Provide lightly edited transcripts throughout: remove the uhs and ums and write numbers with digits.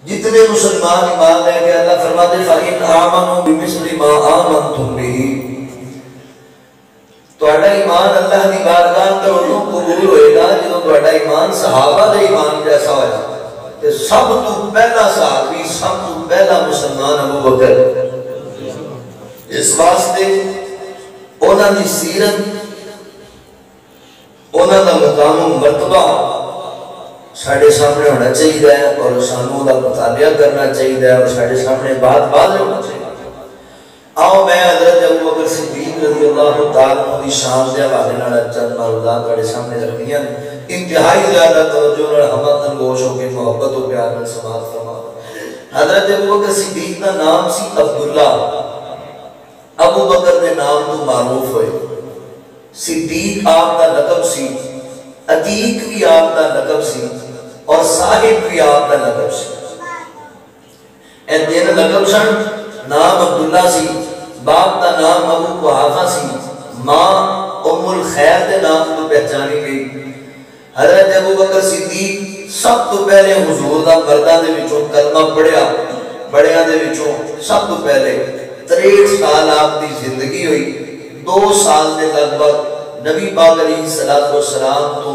جتنے مسلمان ایمان لے کے اللہ فرماتے فَإِنْ آمَنُوا بِمِثْلِ مَا آمَنْتُمْ بِهِ، تہاڈا ایمان اللہ دی بارگاہ تے اودوں قبول ہوئے گا جدوں تہاڈا ایمان صحابہ دے ایمان جیسا ہویا۔ تے سب تو پہلا صحابی، سب تو پہلا مسلمان ابو بکر، اس واسطے انہاں دی سیرت، انہاں دا مقام و مرتبہ ساڑھے سامنے ہونا چاہیے اور سانوں دا مطالعہ کرنا چاہیے اور ساڑھے سامنے بات ہونا چاہیے۔ آؤ میں حضرت ابو بکر صدیق رضی اللہ تعالیٰ عنہ دی شان دے حوالے نال چند معلومات تہاڈے سامنے رکھنی ہیں، انتہائی زیادہ توجہ نال ہم گوش ہو کے محبت و پیار نال سماعت فرما۔ حضرت ابو بکر صدیق دا نام سی عبداللہ، ابو بکر دے نام تو معروف ہوئے، صدیق آپ دا لقب سی، عتیق بھی آپ دا لقب سی اور صاحب بھی آپ دا لقب سی۔ اے تین لقب سن، نام عبداللہ سی، باپ دا نام ابو قحافہ سی، ماں ام الخیر دے نام تو پہچانی گئی۔ حضرت ابو بکر صدیق سب تو پہلے حضور دا مردہ دے وچوں کلمہ پڑھیا، بڑیاں دے وچوں سب تو پہلے 63 سال آپ دی زندگی ہوئی، 2 سال دے لگ بھگ نبی پاک علیہ السلام تو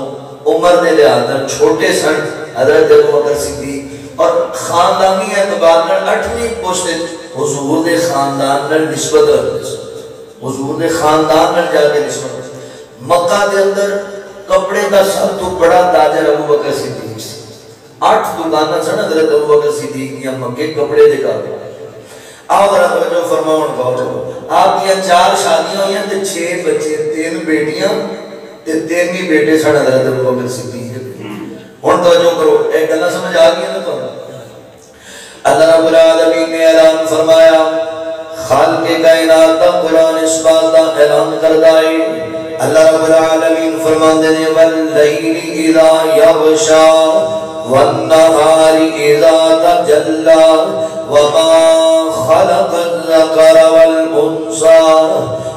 عمر دے لحاظ چھوٹے سن حضرت ابو بکر صدیق، اور خاندانی اعتبار نال 8ویں پوسٹ حضور دے خاندان نال نسبت رکھتے سن، حضور دے خاندان نال جا کے نسبت۔ مکہ دے اندر کپڑے دا سب تو بڑا تاجر ابو بکر صدیق سی، 8 دکاناں سن حضرت ابو بکر صدیق دیاں مکے کپڑے دے کاروں۔ آؤ ذرا توجہ فرماؤ غور، آپ دیاں 4 شادیاں ہوئیاں تے 6 بچے، 3 بیٹیاں تے 3 ہی بیٹے سن حضرت ابو بکر صدیق۔ ہن توجہ کرو، ایک گلاں سمجھ آ گئی نا تمہیں؟ اللہ رب العالمین نے اعلان فرمایا، خالق کائنات دا قرآن اس بات دا اعلان کردا ہے۔ اللہ رب العالمین فرماندے نے واللیل اذا یغشا والنہار اذا تجلی وما خلق الذکر والانثى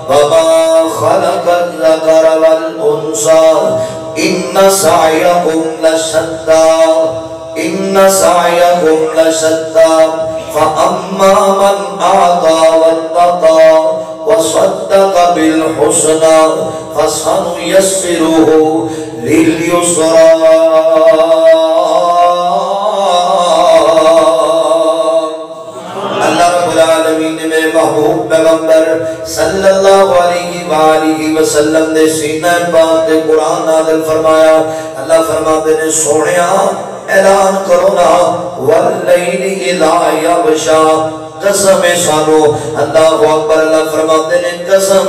وما خلق الذکر والانثى ان سعیکم لشتى ان سعیکم لشتى فاما من اعطى واتقى وصدق بالحسنى فسنيسره لليسرى۔ میرے محبوب پیغمبر صلی اللہ علیہ وآلہ وسلم دے سینہ پاک دے قرآن نازل فرمایا۔ اللہ فرماتے نے سونیا اعلان کرو نا واللیل اذا یغشا، قسم سانو اللہ اکبر، اللہ فرماتے نے قسم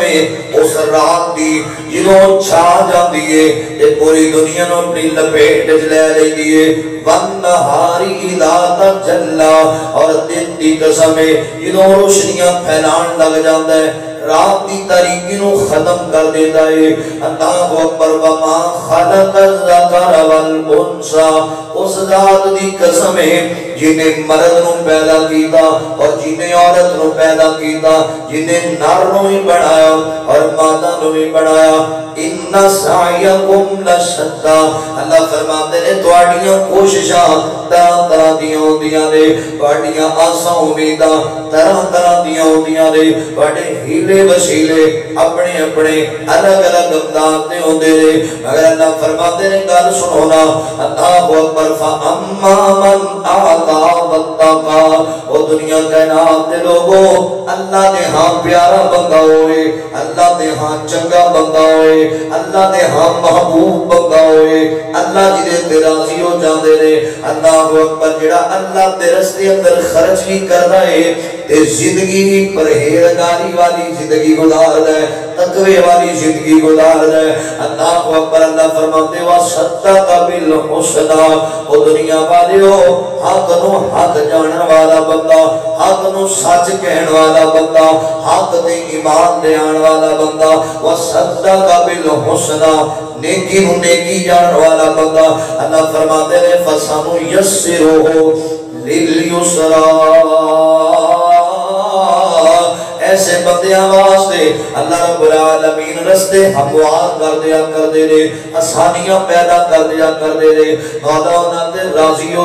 اس رات دی جنہوں چھا جاندی ہے تے پوری دنیا نو اپنی لپیٹ لے لے دیئے، والنہاری اذا تجلی، اور دن دی قسم جنہوں روشنیاں پھیلان لگ جاندہ ہے، رات دی تاریکی نو ختم کر دیتا ہے۔ اللہ اکبر، وما خلق الذکر والانثى، اس ذات دی قسم ہے جنہیں مرد نو پیدا کیتا اور جنہیں عورت نو پیدا کیتا، جنہیں نر نو ہی بنایا اور مادہ نو ہی بنایا۔ ان سعیکم لشتى، اللہ فرماتے نے تواڈیاں کوششاں طرح طرح دیاں ہوندیاں نے، تواڈیاں آساں امیداں طرح طرح دیاں ہوندیاں نے، تواڈے ہیلے وسیلے اپنے اپنے الگ الگ انداز دے ہوندے نے، مگر اللہ فرماتے نے گل سنو نا، اللہ اکبر، فاما من اعطى واتقى، وہ دنیا کائنات دے لوگوں اللہ دے ہاں پیارا بندہ ہوئے، اللہ دے ہاں چنگا بندہ ہوئے، اللہ دے ہاں محبوب بندہ ہوئے، اللہ جدے تے راضی ہو جاندے نے۔ اللہ اکبر، جڑا اللہ دے رستے اندر خرچ بھی کر رہے تے زندگی پرہیزگاری والی زندگی گزار دے، تقوی والی زندگی گزار دے۔ اللہ اکبر، اللہ فرماتے وصدق بالحسنى، وہ دنیا والیو حق نو حق جانن والا بندہ، حق نو سچ کہن والا بندہ، حق تے ایمان دے آن والا بندہ، وصدق بالحسنى، نیکی نو نیکی جانن والا بندہ، اللہ فرماتے نے فسنيسره لليسرى، ایسے بندیاں واسطے اللہ رب العالمین رستے ہموار کر دیا کر دے رے، آسانیاں پیدا کر دیا کر دے رے، مولا انہاں تے راضی ہو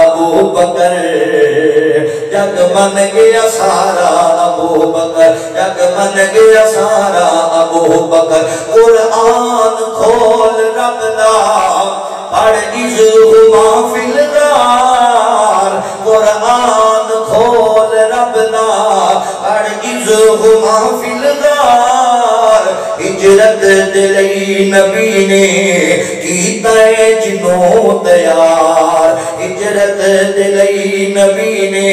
ابو بکر جگ من گیا سارا ابو بکر جگ من گیا سارا ابو بکر قرآن کھول رب دا پڑھ اذہما فی الغار قرآن کھول رب دا پڑھ اذہما فی الغار ہجرت دلی نبی نے کیتا ہے جنوں تیار ہجرت دلی نبی نے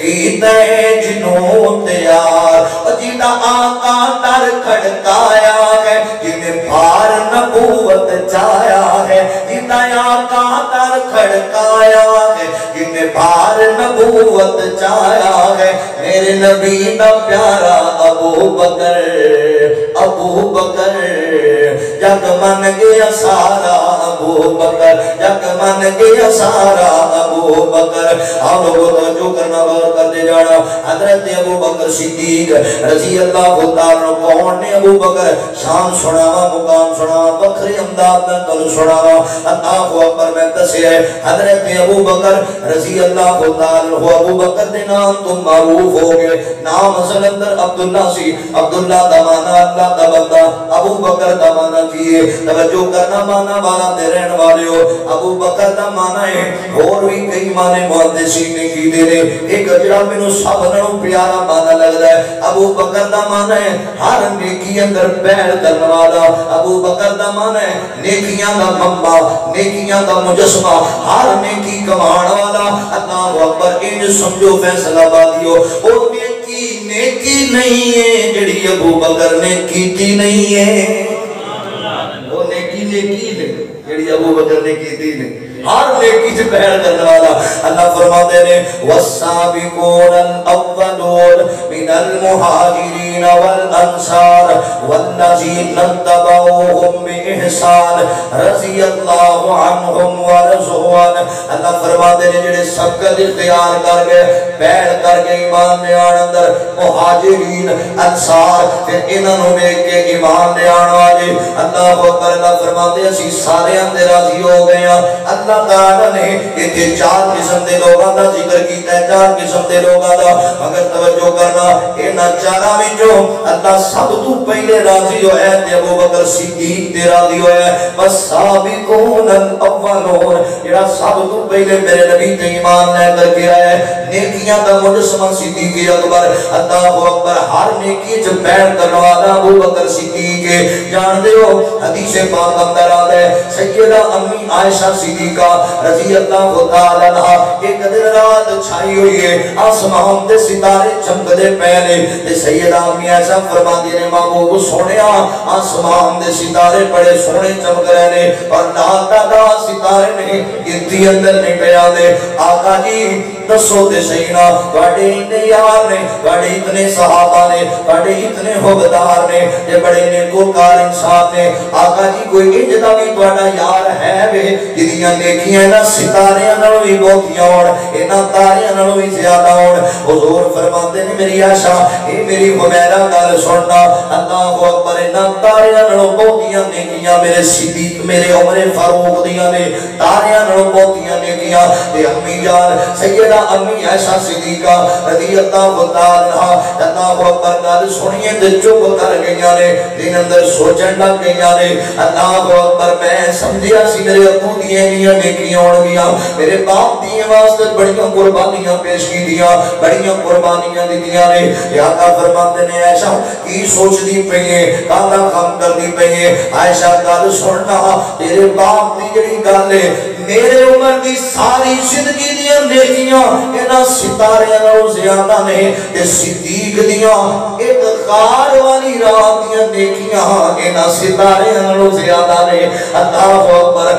کیتا ہے جنوں تیار جیدہ آقا در کھڑکایا ہے جنہیں بھار نبوت چایا ہے جیدہ آقا در کھڑکایا ہے جنہیں بھار نبوت چایا ہے میرے نبی دا پیارا ابو بکر جگ من گیا سارا ابو بکر جگ من گیا سارا ابو بکر آپ لوگوں تو جو کرنا غور کرتے جانا حضرت ابو بکر صدیق رضی اللہ تعالیٰ کون نے ابو بکر شان سناوا مقام سناوا بکری امداد میں تل سناوا اللہ اکبر میں دسے ہے حضرت ابو بکر رضی اللہ تعالیٰ ابو بکر دے نام تم معروف ہو گئے نام اصل اندر عبداللہ سی عبداللہ دمانا اللہ دا بندہ ابو بکر دمانا کیے توجہ کرنا مانا والا دے رہن والے ہو ابو بکر دا مانا ہے اور بھی کئی مانے محدثین نے کی دے رہے ایک اجرا میں نو سب نو پیارا مانا لگ رہا ہے ابو بکر دا مانا ہے ہر نیکی اندر پیر کرنے والا ابو بکر دا مانا ہے نیکیاں دا ممبا نیکیاں دا مجسمہ ہر نیکی کمان والا اللہ اکبر ان سمجھو فیصلہ بادیو اور نیکی نہیں ہے جڑی ابو بکر نے کیتی نہیں ہے وہ نیکی جڑی ابو بکر نے کیتی نہیں ہر نیکی سے پہل کرنے والا اللہ فرماتے ہیں والسابقون الاولون من المہاجرین والانصار والذین اتبعوهم باحسان رضی اللہ عنہم ورضوا اللہ فرماتے ہیں جڑے سبقت اختیار کر گئے پہل کر کے ایمان لے آن اندر مہاجرین انصار پھر انہوں نے کے ایمان لے آن والے اللہ اکبر اللہ فرماتے ہیں اسی سارے اندر راضی ہو گئے اللہ تعالیٰ نے یہ چار قسم دے لوگاں دا ذکر کیتا ہے چار قسم دے لوگاں دا مگر توجہ کرنا اینا چارہ میں جو اللہ سب تو پہلے راضی ہوئے ہیں تے ابو بکر صدیق تے راضی ہوئے ہیں بس سابقون الاولون یہ سب تو پہلے میرے نبی تے ایمان لے کر کے آئے نیکیاں دا مجسمہ صدیق اکبر اللہ اکبر ہر نیکی جو پیر کرنے والا ابو بکر صدیق جان دے ہو حدیث پاک اندر آتا ہے سیدہ امی عائشہ صدیقہ رضی اللہ تعالیٰ عنہ ایک دن رات چھائی ہوئی ہے آسمان دے ستارے چمک دے پہلے تے سیدہ امی عائشہ فرما دی نے محبوب سونیا آسمان دے ستارے بڑے سونے چمک رہے نے اور ناتا دا ستارے نے اتنی اندر نہیں پیا دے آقا جی دسو دے سینا بڑے اتنے یار نے بڑے اتنے صحابہ نے بڑے اتنے حبدار نے یہ بڑے نیکوکار انسان نے آقا جی کوئی اجدہ بھی بڑا یار ہے بے جدیاں نیکیاں اینا ستاریاں نلو بھی بہتیاں اور اینا تاریاں نلو بھی زیادہ اور حضور فرماتے ہیں میری عائشہ اے میری حمیرہ گال سننا اللہ اکبر اینا تاریاں نلو بہتیاں نیکیاں میرے صدیق میرے عمر فاروق دیاں نے تاریاں نلو بہتیاں نیکیاں تے امی جان سیدہ امی عائشہ صدیقہ رضی اللہ تعالیٰ اللہ اکبر گال سنیے تے چپ کر گئیاں نے دن اندر سوچن لگ گئیاں نے اللہ اکبر میں سمجھیا سی میرے ابو دیئے میاں نیکیاں اڑ گیا میرے باپ دیئے واسطے بڑیاں قربانیاں پیش کی دیا بڑیاں قربانیاں دی دیا نے یا کا فرماتے نے عائشہ کی سوچ دی پہیے کالا کام کر دی پہیے عائشہ گال سننا تیرے باپ دی جڑی گالے میرے عمر دی ساری زندگی دیاں نیکیاں اینا ستاریاں نو زیادہ نہیں کہ صدیق دیاں ایک غار والی رات دیاں نیکیاں اینا ستاریاں نو زیادہ نہیں اللہ اکبر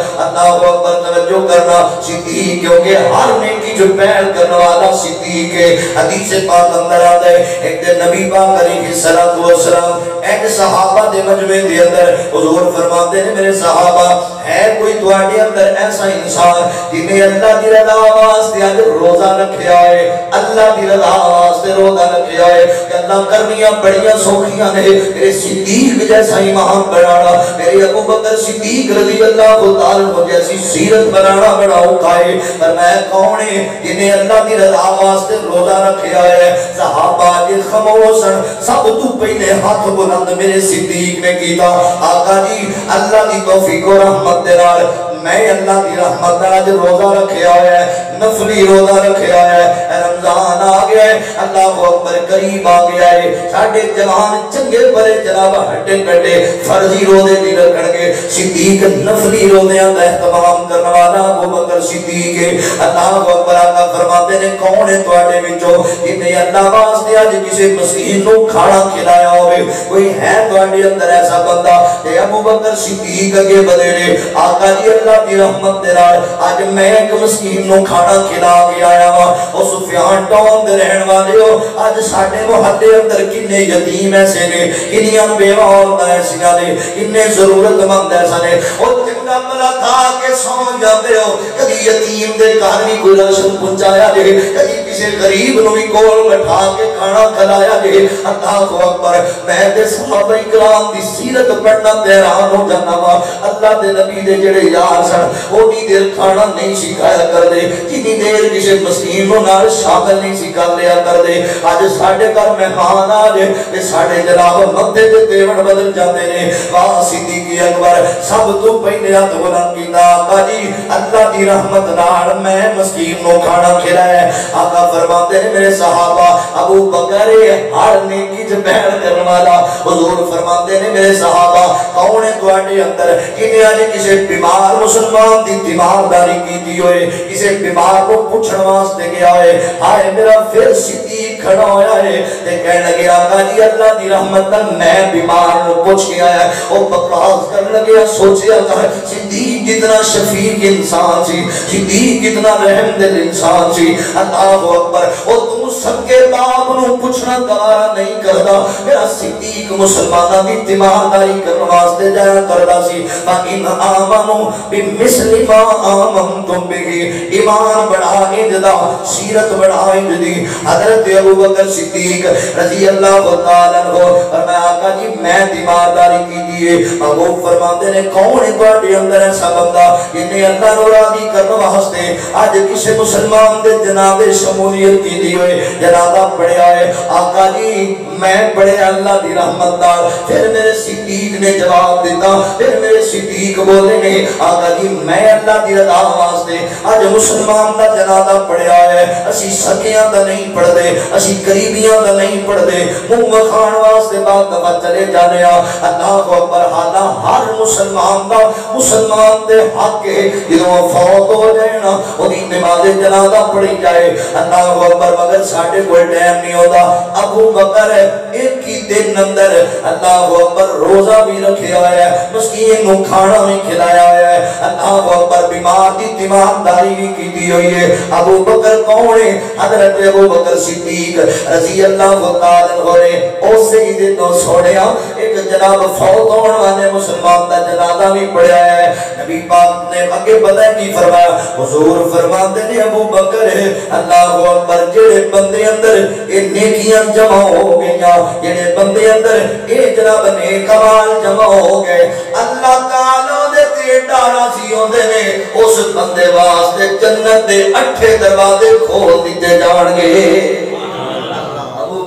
توجہ کرنا صدیق کیونکہ ہر نیکی جو پہل کرنے والا صدیق ہے حدیث پاک اندر آتا ہے ایک دن نبی پاک علیہ السلام ایک صحابہ دے مجمع دے اندر حضور فرماتے ہیں میرے صحابہ ہے کوئی تواڈے اندر ایسا انسان جنہیں اللہ دی رضا واسطے اج روزہ رکھیا ہے اللہ دی رضا واسطے روزہ رکھیا ہے گلاں کرنیاں بڑیاں سوکھیاں نے میرے صدیق جیسا ایمان بنانا میرے ابو بکر صدیق رضی اللہ تعالی عنہ جیسی سیرت بنانا بڑا اوکھا ہے پر میں کون ہے جنہیں اللہ دی رضا واسطے روزہ رکھیا ہے صحابہ جی خاموشن سب تو پہلے ہاتھ بلند میرے صدیق نے کیتا آقا جی اللہ دی توفیق و رحمت دے نال میں اللہ دی رحمت نال اج روزہ رکھیا ہے نفلی روزہ رکھیا ہے رمضان آ گیا ہے اللہ اکبر قریب آ گیا ہے ساڈے جوان چنگے بڑے جناب ہٹے کٹے فرضی روزے نہیں رکھن گے صدیق نفلی روزیاں دا اہتمام کرنے والا ابو بکر صدیق ہے اللہ اکبر آقا فرماتے نے کون ہے تواڈے وچوں جنہیں اللہ واسطے اج کسی مسکین نو کھانا کھلایا ہوئے کوئی ہے تواڈے اندر ایسا بندہ تے ابو بکر صدیق اگے بدے نے آقا جی اللہ دی رحمت دے نال اج میں ایک مسکین نو کھانا کھلا کے آیا وا او سفیان ٹاؤن دے رہن والے ہو اج ساڈے محلے اندر کنے یتیم ایسے نے کنیاں بیوہ عورتاں ایسیاں نے کنے ضرورت مند ایسے نے او چنگا بھلا کھا کے سو جاندے ہو کبھی یتیم دے گھر بھی کوئی راشن پہنچایا جے کبھی کسی غریب نو بھی کول بٹھا کے کھانا کھلایا جے اللہ اکبر میں تے صحابہ کرام دی سیرت پڑھنا حیران ہو جانا وا اللہ دے نبی دے جڑے یار سن اونی دیر کھانا نہیں سکھایا کر دے جتنی دیر کسی مسکین نو نال شامل نہیں سکھا لیا کر دے اج ساڈے گھر مہمان آ جے تے ساڈے جناب مدھے تے دیوڑ بدل جاندے نے واہ صدیق اکبر سب تو پہلے ہاتھ بلند کیتا آقا جی اللہ دی رحمت نال میں مسکین نو کھانا کھلایا آقا فرماتے ہیں میرے صحابہ ابو بکر ہر نیکی وچ پہل کرن والا حضور فرماتے ہیں میرے صحابہ کون ہے تواڈے اندر کنے اج کسی بیمار مسلمان دی تیمارداری کیتی ہوئے کسی بیمار کو پوچھن واسطے گیا ہے ہائے میرا پھر صدیق کھڑا ہویا ہے تے کہنے لگے آقا جی اللہ دی رحمت نال میں بیمار نو پوچھ کے آیا او بکواس کرنے لگے سوچیا کر صدیق کتنا شفیق انسان سی صدیق کتنا رحم دل انسان سی اللہ اکبر او تو سب کے باپ نو پوچھنا گوارا نہیں کردا میرا صدیق مسلماناں دی تیمارداری کرن واسطے جایا کردا سی فَإِنْ آمَنُوا بِمِثْلِ مَا آمَنْتُمْ بِهِ ایمان بڑھا انجدا سیرت بڑھا انجدی حضرت ابو بکر صدیق رضی اللہ تعالیٰ عنہ فرمایا آقا جی میں تیمارداری کی دیئے ابو فرماتے نے کون ہے تواڈے اندر ایسا بندہ جنہیں اللہ نو راضی کرنے واسطے آج کسی مسلمان دے جنازے شمولیت کی دی ہوئے جنازہ پڑھیا ہے آقا جی میں پڑھے اللہ دی رحمت نال پھر میرے صدیق نے جواب دیتا پھر میرے صدیق بولے نے آقا جی میں اللہ دی رضا واسطے آج مسلمان دا جنازہ پڑھیا ہے اسی سکیاں دا نہیں پڑھ دے اسی قریبیاں دا نہیں پڑھ دے منہ کھان واسطے بعد دفعہ چلے جانے اللہ اکبر حالا ہر مسلمان دا مسلمان دے حق ہے جدوں فوت ہو جائے نا وہی نماز جنازہ پڑھی جائے اللہ اکبر مگر ساڈے کوئی ٹائم نہیں ہوتا ابو بکر ایک ہی دن اندر اللہ اکبر روزہ بھی رکھیا ہوا ہے مسکین کو کھانا بھی کھلایا ہوا ہے اللہ اکبر بیمار دی تیمارداری بھی کی ہوئی ہے ابو بکر کون ہے حضرت ابو بکر صدیق رضی اللہ تعالی عنہ نے اسی دن تو سوڑیا ایک جناب فوت ہونے والے مسلمان دا جنازہ بھی پڑھیا ہے نبی پاک نے آگے بتایا کی فرمایا حضور فرماتے ہیں ابو بکر اللہ اکبر جڑے بندے اندر اے نیکیاں جمع ہو گئیاں جڑے بندے اندر اے جناب نیک اعمال جمع ہو گئے اللہ تعالی دے تے ڈارا سی ہوندے نے اس بندے واسطے جنت دے 8 دروازے کھول دیتے جان گے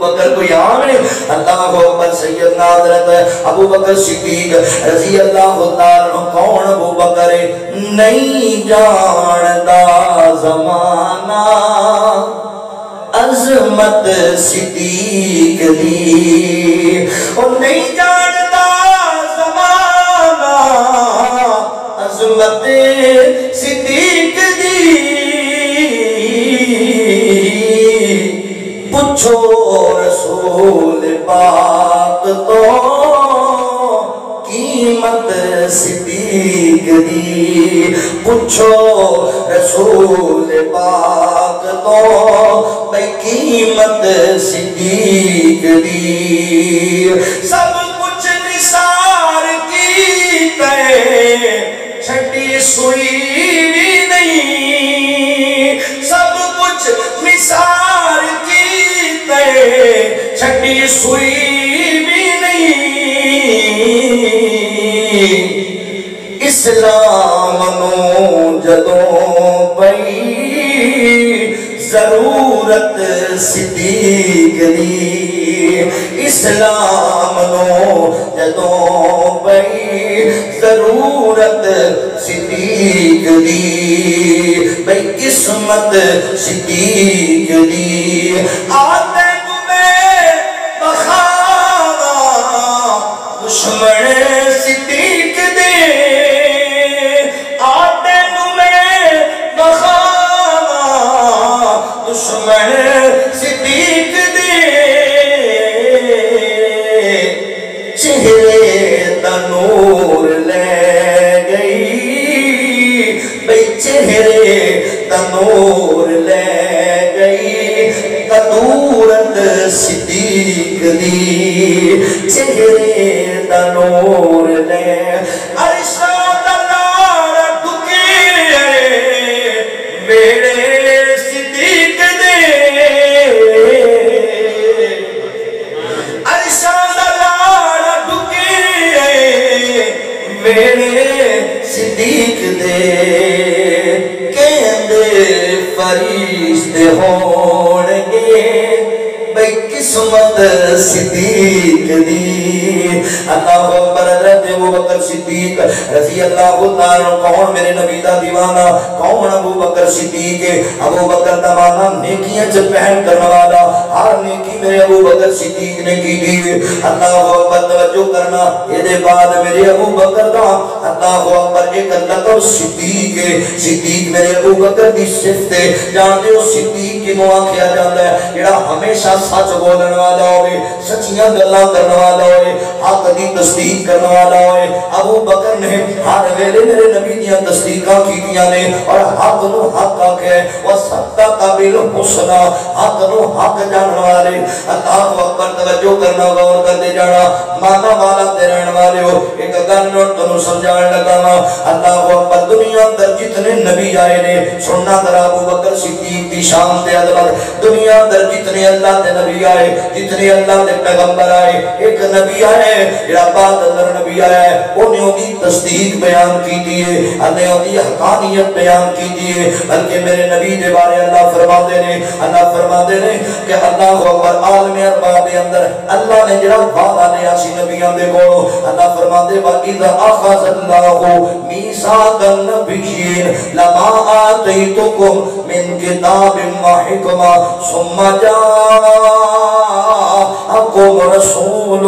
بکر کو یہاں میں اللہ اکبر سیدنا حضرت ابو بکر صدیق رضی اللہ تعالیٰ عنہ کون ابو بکر نہیں جانتا زمانہ عظمت صدیق دی اور نہیں جانتا زمانہ عظمت صدیق دی پوچھو رسول پاک تو قیمت صدیق دی پوچھو رسول پاک تو بھئی قیمت صدیق دی سب کچھ اسلام نو جدوں پئی ضرورت صدیق دی اسلام نو جدوں پئی ضرورت صدیق دی بھئی قسمت صدیق دی آتے تمہیں بخاوا دشمن صدیق دے آتے تمہیں بخاوا دشمن صدیق دے چہرے دا نور لے گئی بھئی چہرے دا نور لے گئی قدورت صدیق دی چہرے دا نور لے عرشہ دا لار ڈھکے میرے صدیق دے عرشہ دا لار ڈھکے میرے صدیق دے کہندے فرشتے ہونگے بھئی قسمت صدیق دی اللہ اکبر حضرت ابوبکر صدیق رضی اللہ تعالیٰ کون میرے نبی دا دیوانہ کون ابوبکر صدیق ابوبکر دمانہ نیکیاں چھ پہن کرنا والا ہر نیکی میرے ابوبکر صدیق نے کی دی اللہ اکبر توجہ کرنا یہ دے بعد میرے ابوبکر دا اللہ اکبر ایک لقب صدیق صدیق میرے ابوبکر دی صفت ہے جانتے ہو صدیق کی مواں کیا جاتا ہے جڑا ہمیشہ سچ بولن والا ہوئے سچیاں گلاں کرنے والا ہوئے حق دی تصدیق کرنے والا ہوئے ابو بکر نے ہر ویلے میرے نبی دیاں تصدیقاں کیتیاں نے اور حق نو حق آکے وَصَدَّقَ بِالْحُسْنَى حق نو حق جاننے والے اللہ اکبر توجہ کرنا غور کر دے جانا مانا والا تیرین والے ہو ایک گل نوٹ تنو سمجھانے لگا اللہ اکبر دنیا در جتنے نبی آئے نے سننا در ابو بکر صدیق دی شان تے عظمت دنیا در جتنے اللہ تے نبی آئے جتنے اللہ تے پیغمبر آئے ایک نبی آئے جڑا بعد اندر نبی آیا ہے انہیں دی تصدیق بیان کی دیئے انہیں دی حقانیت بیان کی دیئے بلکہ میرے نبی دے بارے اللہ فرما دے نے کہ اللہ اکبر عالم ارباب دے اندر اللہ نے جڑا وعدہ لیا سی نبیوں دے کولو اللہ فرما دے وَإِذَا أَخَذَ اللَّهُ مِيثَاقَ النَّبِيِّينَ لَمَا آتَيْتُكُم مِّن كِتَابٍ وَحِكْمَةٍ ثُمَّ جَاءَكُمْ رَسُولٌ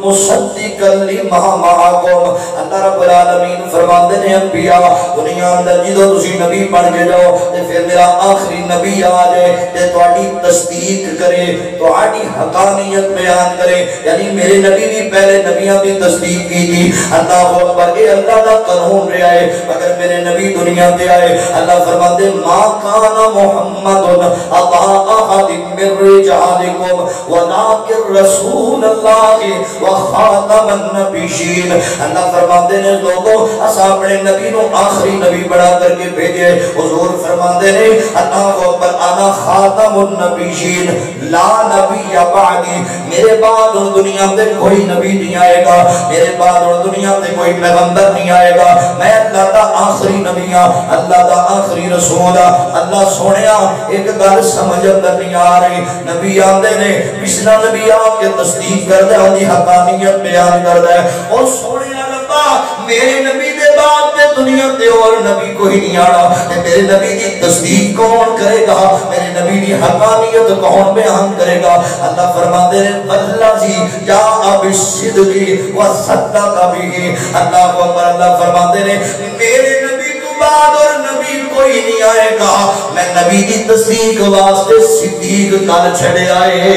مُصَدِّقًا لِمَا مَعَكُمْ اللہ رب العالمین فرماتے ہیں انبیاء دنیا اندر جدو تسی نبی بن کے جاؤ تے پھر میرا آخری نبی آ جائے تے تواڈی تصدیق کرے تواڈی حقانیت بیان کرے یعنی میرے نبی بھی پہلے نبیوں کی تصدیق کی تھی اللہ اکبر اے اللہ دا قانون رہا ہے اگر میرے نبی دنیا تے آئے اللہ فرماتے ما کان محمد ابا احد من رجالکم ولکن رسول اللہ وخاتم النبیین اللہ فرماتے ہیں لوگوں اس اپنے نبی نو آخری نبی بڑا کر کے بھیجے حضور فرماتے ہیں اللہ اکبر انا خاتم النبیین لا نبی بعدی میرے بعد اور دنیا میں کوئی نبی نہیں آئے گا میرے بعد اور دنیا میں کوئی پیغمبر نہیں آئے گا میں اللہ دا آخری نبی ہاں اللہ دا آخری رسول ہاں اللہ سونیا ایک گل سمجھ اندر نہیں آ رہی نبی آندے نے پچھلا نبی آ کے تصدیق کر دے اور حقانیت بیان کر دے اور سونیا ربا میرے نبی دے بعد تے دنیا تے اور نبی کوئی نہیں آنا میرے نبی دی تصدیق کون کرے گا میرے نبی دی حقانیت کون بیان کرے گا اللہ فرماتے ہیں والذی جاء بالصدق وصدق به اللہ اکبر اللہ فرماتے ہیں میرے نبی تو بعد اور نبی کوئی نہیں آئے گا میں نبی دی تصدیق واسطے صدیق کر چھڑے آئے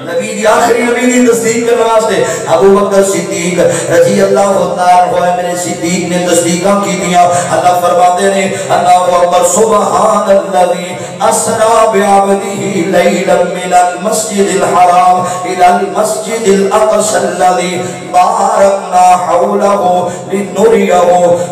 نبی دی آخری نبی دی تصدیق کرنے واسطے ابو بکر صدیق رضی اللہ تعالیٰ ہوئے میرے صدیق نے تصدیقہ کی دیا اللہ فرماتے ہیں اللہ اکبر سبحان اللذی اسرا بعبدہ لیلا من المسجد الحرام الى المسجد الاقصى الذي بارکنا حولہ لنریہ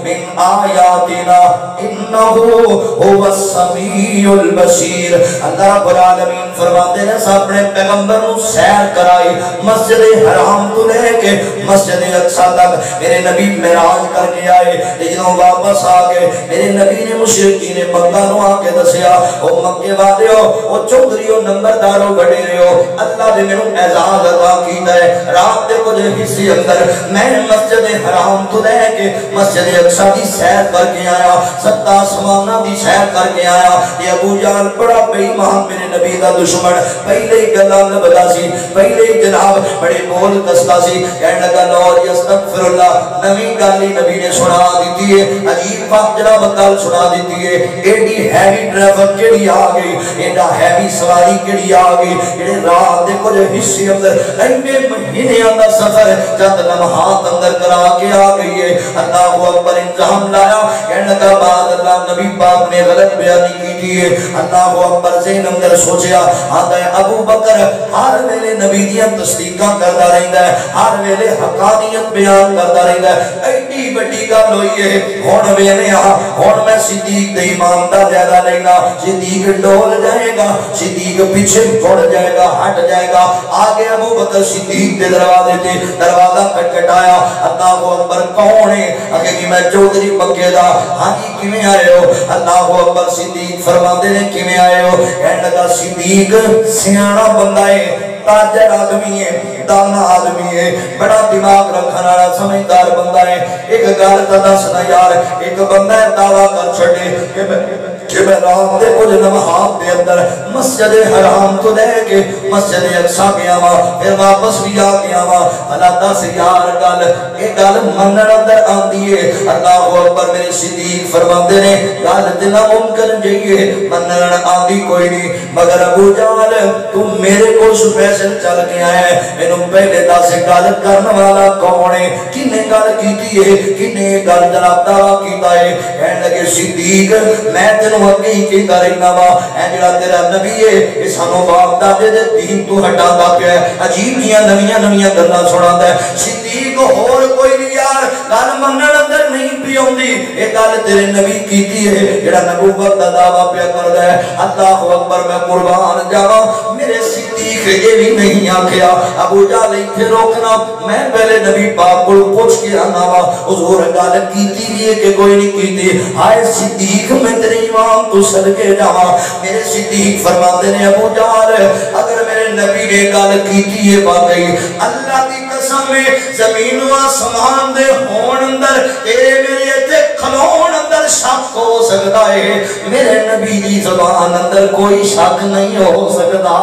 من آیاتنا انہو هو السمیع البصیر اللہ رب العالمین فرماتے ہیں اپنے پیغمبر سیر سیر کرائی مسجد حرام تو لے کے مسجد اقصی تک میرے نبی معراج کر کے آئے لیکن واپس آ گئے میرے نبی نے مشرکین مکہ نو آ کے دسیا او مکے والے ہو او چودھری ہو نمبردارو وڈیرے ہو اللہ نے مینوں اعزاز عطا کیتا ہے رات دے کچھ حصے اندر میں مسجد حرام تو لے کے مسجد اقصی دی سیر کر کے آیا سات آسماناں دی سیر کر کے آیا یہ ابو جہل بڑا بے ایمان میرے نبی دا دشمن پہلے ہی گلاں لبدا سی پہلے ہی جناب بڑے بول دستا سی کہنے لگا نور یستغفر اللہ نویں گل نبی نے سنا دیتی ہے عجیب بات جناب گل سنا دیتی ہے ایڈی ہیوی ٹریفک کیڑی آ گئی ایڈا ہیوی سواری کیڑی آ گئی جڑے رات دے کچھ حصے اندر اینے مہینیاں دا سفر چند لمحات اندر کرا کے آ گئی ہے اللہ اکبر انتظام لایا کہنے لگا بعد اللہ نبی پاک نے غلط بیانی کی تھی اللہ اکبر ذہن اندر سوچیا آتا ہے ابو بکر ہر ویلے نبی دیاں تصدیقاں کرتا رہتا ہے ہر ویلے حقانیت بیان کرتا رہتا ہے ایڈی بڑی گل ہوئی ہے ہن ویلے ہن میں صدیق دے ایمان دا زیادہ لینا صدیق ڈول جائے گا صدیق پیچھے چھوڑ جائے گا ہٹ جائے گا آگے ابو بکر صدیق دے دروازے تے دروازہ کٹکھٹایا اللہ اکبر کون ہے اگے کہ میں چودھری مکے دا ہاں جی کیویں آئے ہو اللہ اکبر صدیق فرماندے نے کیویں آئے ہو کہنے لگا صدیق سیاںا بندہ ہے تاجر آدمی ہے دانا آدمی ہے بڑا دماغ رکھنے والا سمجھدار بندہ ہے ایک گل تے دسنا یار ایک بندہ دعویٰ کر چھڈے کہ میں رات دے کچھ لمحات دے اندر مسجد حرام تو لے کے مسجد اقصی گیا وا پھر واپس بھی آ گیا وا اللہ دس یار گل یہ گل منن اندر آندی ہے اللہ اکبر میرے صدیق فرماندے نے گل تے ناممکن جئیے منن آندی کوئی نہیں مگر ابو جہل تو میرے کو اسپیشل چل کے آیا ہے مینوں پہلے دس گل کرن والا کون ہے کنے گل کیتی ہے کنے گل جناب دعویٰ کیتا ہے کہنے لگے صدیق میں تینوں اگے ہی کہتا رہنا وا اے جڑا تیرا نبی ہے اے سانو باپ دادے دے دین تو ہٹاندا پیا ہے عجیب جیاں نویاں گلاں سناوندا ہے صدیق ہور کوئی نہیں یار گل منن اندر نہیں پی اوندی اے گل تیرے نبی کیتی ہے جڑا نبوت دا دعویٰ پیا کردا ہے اللہ اکبر میں قربان جاواں میرے صدیق اے بھی نہیں آکھیا ابو جہل ایتھے روکنا میں پہلے نبی پاک کول پوچھ کے آنا وا حضور گل کیتی بھی ہے کہ کوئی نہیں کیتی ہائے صدیق میں تیرے ایمان تو صدقے جاواں میرے صدیق فرماتے نے ابو جہل اگر میرے نبی نے گل کیتی ہے واقعی اللہ دی قسم ہے زمین و آسمان دے ہون اندر تیرے میرے تے کھلون اندر شک ہو سکتا ہے میرے نبی دی زبان اندر کوئی شک نہیں ہو سکتا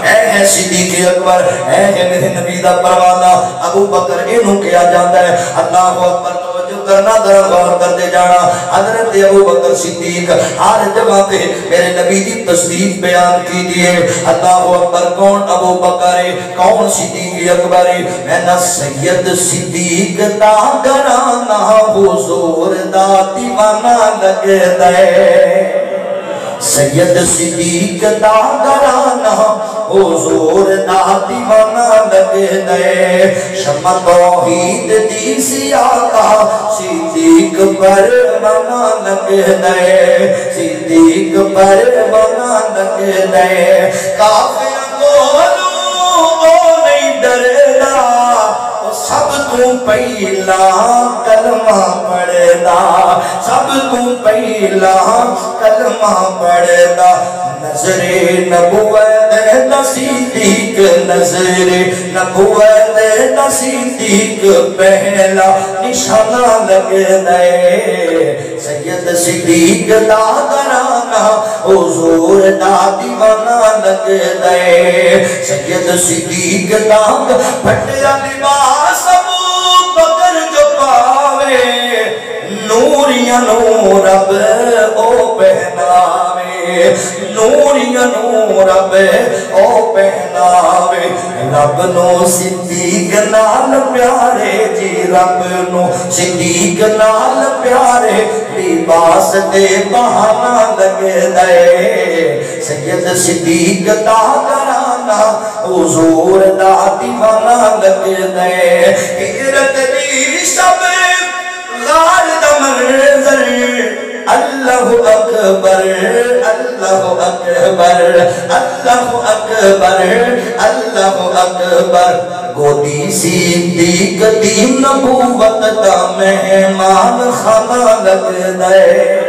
اے صدیق اکبر اے میرے نبی دا پروانہ ابو بکر اینوں کیا جاندا ہے اللہ اکبر توجہ کرنا ذرا غور کرتے جانا حضرت ابو بکر صدیق ہر جگہ پہ میرے نبی دی تصدیق بیان کی دیے اللہ اکبر کون ابو بکر ہے کون صدیق اکبر ہے میں نہ سید صدیق دا گرانا حضور دا دیوانہ لگدا ہے سید صدیق دا گرانا حضور دا دیوانہ لگدا ہے شمع توحید دی سیاہ صدیق پروانہ لگدا ہے صدیق پروانہ لگدا ہے کافر کولوں او نہیں ڈردا سب تو پہلا کلمہ پڑھدا سب تو پہلا کلمہ پڑھدا نظر نبوت دا صدیق نظر نبوت دا صدیق پہلا نشانہ لگدا ہے سید صدیق دا گرانا حضور دا دیوانہ لگدا ہے سید صدیق دا پھٹیا لباس ابو بکر جو پاوے نوریاں نور رب او پہناوے نوریاں نور رب او پہناوے رب نو صدیق نال پیارے جی رب نو صدیق نال پیارے لباس دے بہانا لگدا ہے سید صدیق دا گرانا حضور دا دیوانہ لگدا ہے ہجرت دی شب غار دا منظر اللہ اکبر اللہ اکبر اللہ اکبر اللہ اکبر گودی صدیق دی نبوت دا مہمان خانہ لگ دے